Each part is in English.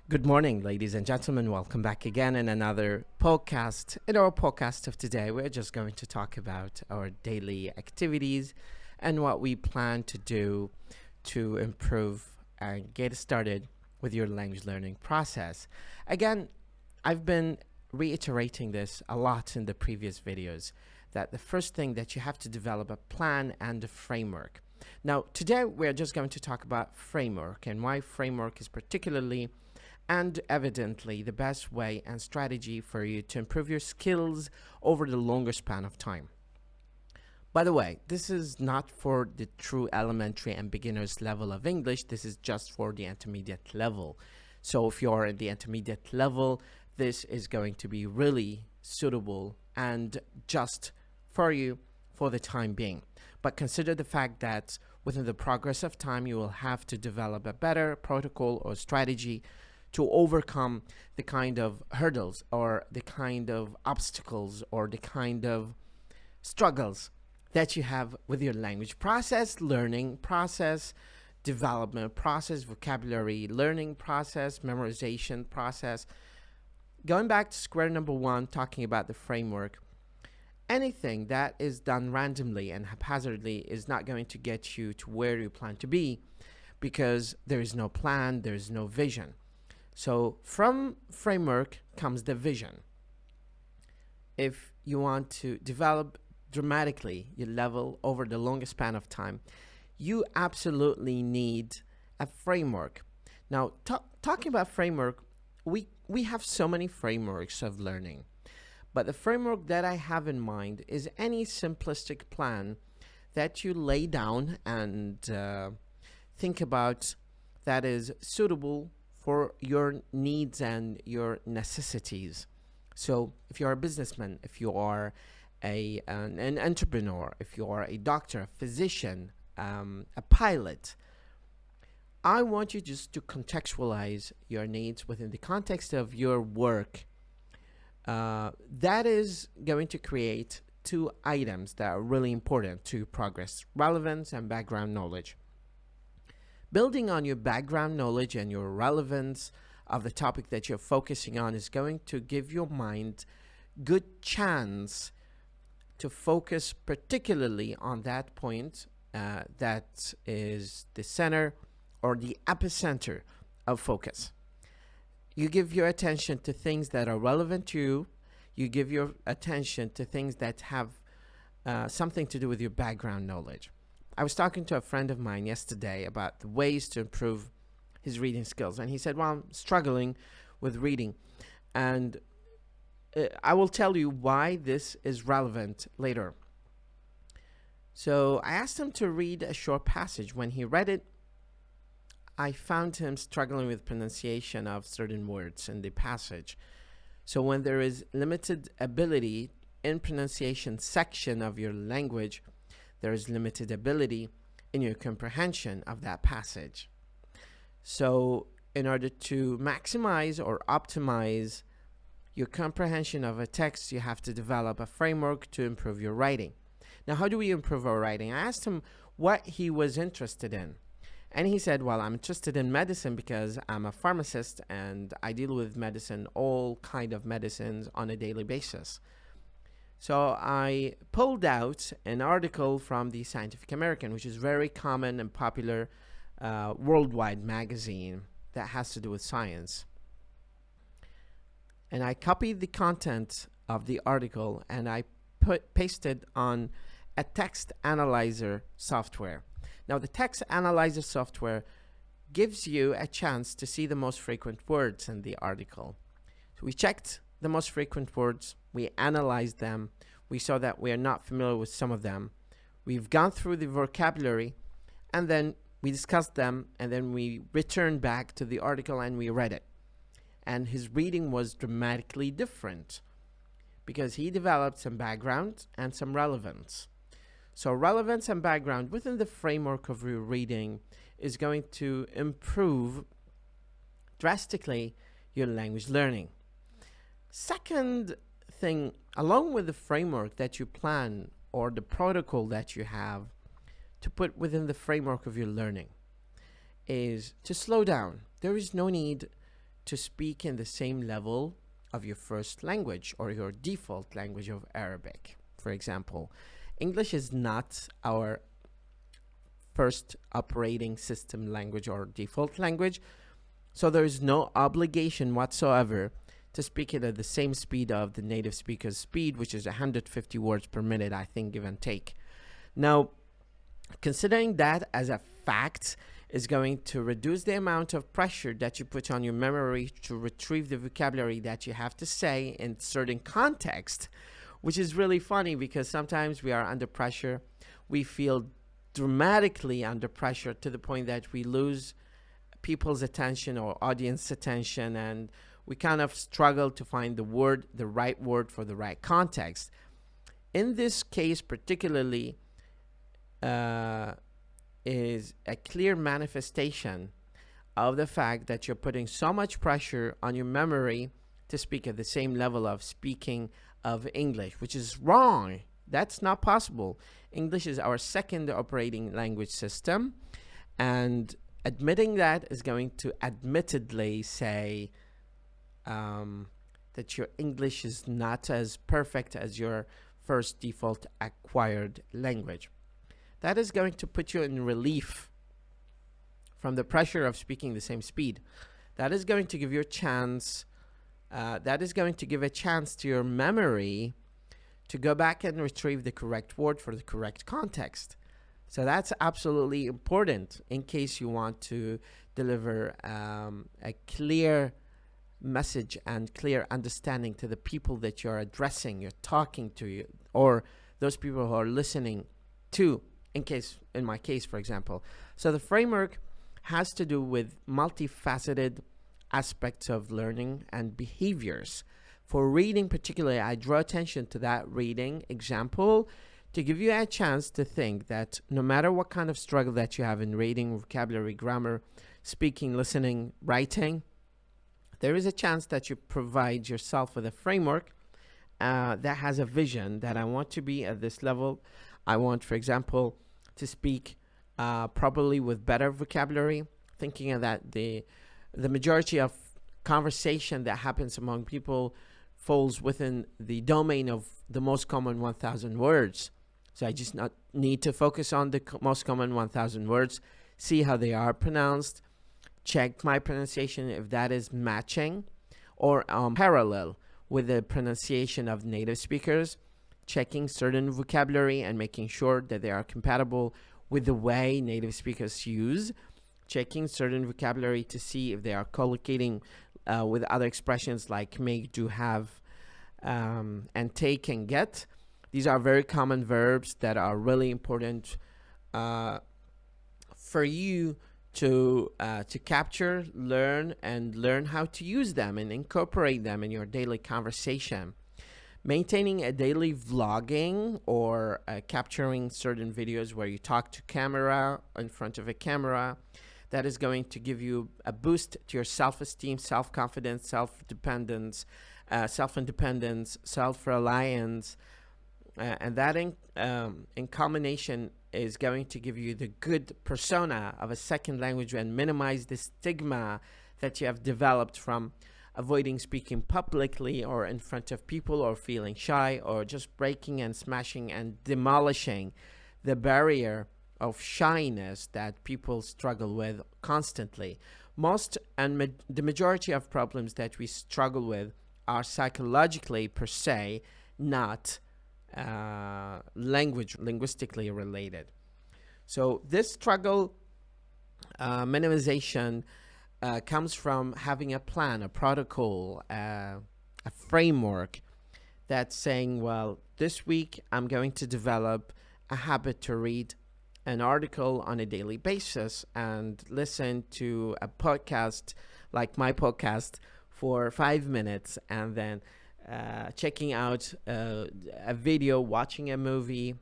Good morning, ladies and gentlemen. Welcome back again in another podcast. In our podcast of today, we're just going to talk about our daily activities and what we plan to do to improve and get started with your language learning process. Again, I've been reiterating this a lot in the previous videos, that the first thing that you have to develop a plan and a framework. Now, today we're just going to talk about framework and why framework is particularly and evidently the best way and strategy for you to improve your skills over the longer span of time. By the way, this is not for the true elementary and beginners level of English. This is just for the intermediate level. So if you're at the intermediate level, this is going to be really suitable and just for you for the time being. But consider the fact that within the progress of time, you will have to develop a better protocol or strategy to overcome the kind of hurdles or the kind of obstacles or the kind of struggles that you have with your language process, learning process, development process, vocabulary learning process, memorization process. Going back to square number one, talking about the framework, anything that is done randomly and haphazardly is not going to get you to where you plan to be because there is no plan, there is no vision. So from framework comes the vision. If you want to develop dramatically your level over the longest span of time, you absolutely need a framework. Now, talking about framework, we have so many frameworks of learning, but the framework that I have in mind is any simplistic plan that you lay down and think about that is suitable for your needs and your necessities. So if you're a businessman, if you are an entrepreneur, if you are a doctor, a physician, a pilot, I want you just to contextualize your needs within the context of your work. That is going to create two items that are really important to progress: relevance and background knowledge. Building on your background knowledge and your relevance of the topic that you're focusing on is going to give your mind good chance to focus particularly on that point that is the center or the epicenter of focus. You give your attention to things that are relevant to you. You give your attention to things that have something to do with your background knowledge. I was talking to a friend of mine yesterday about the ways to improve his reading skills. And he said, well, I'm struggling with reading. And I will tell you why this is relevant later. So I asked him to read a short passage. When he read it, I found him struggling with pronunciation of certain words in the passage. So when there is limited ability in pronunciation section of your language, there is limited ability in your comprehension of that passage. So in order to maximize or optimize your comprehension of a text, you have to develop a framework to improve your writing. Now, how do we improve our writing? I asked him what he was interested in. And he said, well, I'm interested in medicine because I'm a pharmacist and I deal with medicine, all kind of medicines on a daily basis. So I pulled out an article from the Scientific American, which is very common and popular worldwide magazine that has to do with science. And I copied the content of the article and I pasted on a text analyzer software. Now, the text analyzer software gives you a chance to see the most frequent words in the article. So we checked the most frequent words, we analyzed them, we saw that we are not familiar with some of them. We've gone through the vocabulary, and then we discussed them, and then we returned back to the article and we read it. And his reading was dramatically different because he developed some background and some relevance. So relevance and background within the framework of your reading is going to improve drastically your language learning. Second thing, along with the framework that you plan or the protocol that you have to put within the framework of your learning, is to slow down. There is no need to speak in the same level of your first language or your default language of Arabic. For example, English is not our first operating system language or default language, so there is no obligation whatsoever to speak it at the same speed of the native speaker's speed, which is 150 words per minute, I think, give and take. Now, considering that as a fact is going to reduce the amount of pressure that you put on your memory to retrieve the vocabulary that you have to say in certain context, which is really funny because sometimes we are under pressure. We feel dramatically under pressure to the point that we lose people's attention or audience attention, and we kind of struggle to find the right word for the right context. In this case particularly, is a clear manifestation of the fact that you're putting so much pressure on your memory to speak at the same level of speaking of English, which is wrong. That's not possible. English is our second operating language system, and admitting that is going to admittedly say that your English is not as perfect as your first default acquired language. That is going to put you in relief from the pressure of speaking the same speed. That is going to give you a chance. That is going to give a chance to your memory to go back and retrieve the correct word for the correct context. So that's absolutely important in case you want to deliver a clear message and clear understanding to the people that you're addressing, you're talking to, or those people who are listening to, in my case, for example. So the framework has to do with multifaceted aspects of learning and behaviors. For reading particularly, I draw attention to that reading example to give you a chance to think that no matter what kind of struggle that you have in reading, vocabulary, grammar, speaking, listening, writing, there is a chance that you provide yourself with a framework that has a vision that I want to be at this level. I want, for example, to speak properly with better vocabulary, thinking of that the majority of conversation that happens among people falls within the domain of the most common 1,000 words. So I just not need to focus on the most common 1,000 words, see how they are pronounced, check my pronunciation if that is matching or parallel with the pronunciation of native speakers, checking certain vocabulary and making sure that they are compatible with the way native speakers use, checking certain vocabulary to see if they are collocating with other expressions like make, do, have, and take and get. These are very common verbs that are really important for you to capture, learn how to use them and incorporate them in your daily conversation. Maintaining a daily vlogging or capturing certain videos where you talk to camera, in front of a camera, that is going to give you a boost to your self-esteem, self-confidence, self-dependence, self-independence, self-reliance, and that in combination is going to give you the good persona of a second language and minimize the stigma that you have developed from avoiding speaking publicly or in front of people, or feeling shy, or just breaking and smashing and demolishing the barrier of shyness that people struggle with constantly. The majority of problems that we struggle with are psychologically per se, not linguistically related. So this struggle minimization comes from having a plan, a protocol, a framework that's saying, well, this week I'm going to develop a habit to read an article on a daily basis and listen to a podcast like my podcast for 5 minutes, and then checking out a video, watching a movie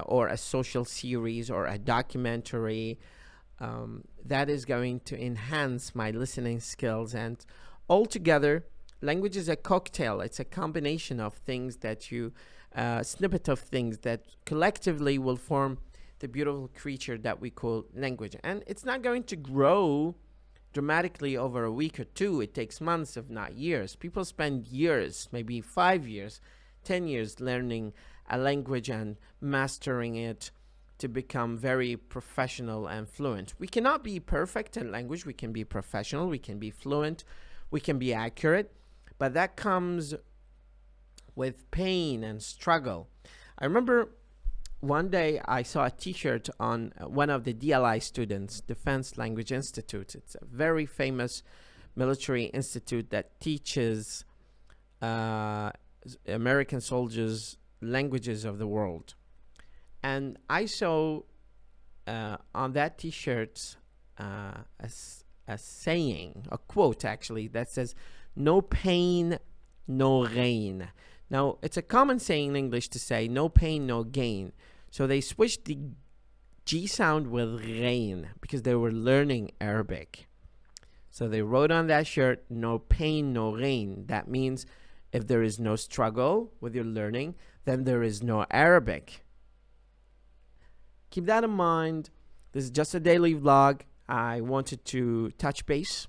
or a social series or a documentary. That is going to enhance my listening skills. And altogether, language is a cocktail. It's a combination of things that snippet of things that collectively will form the beautiful creature that we call language. And it's not going to grow dramatically over a week or two. It takes months, if not years. People spend years, maybe 5 years, 10 years learning a language and mastering it to become very professional and fluent. We cannot be perfect in language. We can be professional, we can be fluent, we can be accurate, but that comes with pain and struggle. I remember one day I saw a t-shirt on one of the DLI students, Defense Language Institute. It's a very famous military institute that teaches American soldiers languages of the world. And I saw on that t-shirt a saying, a quote actually, that says, "No pain, no gain." Now, it's a common saying in English to say, no pain, no gain. So they switched the G sound with gain because they were learning Arabic. So they wrote on that shirt, no pain, no gain. That means if there is no struggle with your learning, then there is no Arabic. Keep that in mind. This is just a daily vlog. I wanted to touch base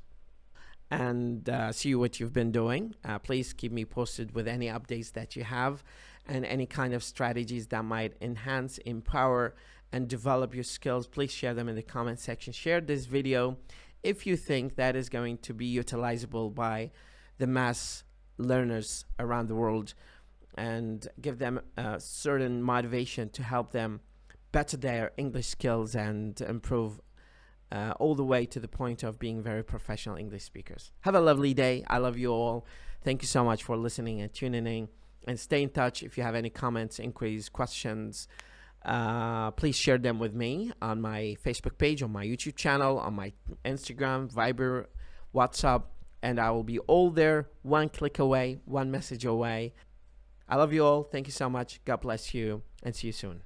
and see what you've been doing. Please keep me posted with any updates that you have and any kind of strategies that might enhance, empower, and develop your skills. Please share them in the comment section. Share this video if you think that is going to be utilizable by the mass learners around the world, and give them a certain motivation to help them better their English skills and improve all the way to the point of being very professional English speakers. Have a lovely day. I love you all. Thank you so much for listening and tuning in. And stay in touch. If you have any comments, inquiries, questions, please share them with me on my Facebook page, on my YouTube channel, on my Instagram, Viber, WhatsApp, and I will be all there, one click away, one message away. I love you all. Thank you so much. God bless you, and see you soon.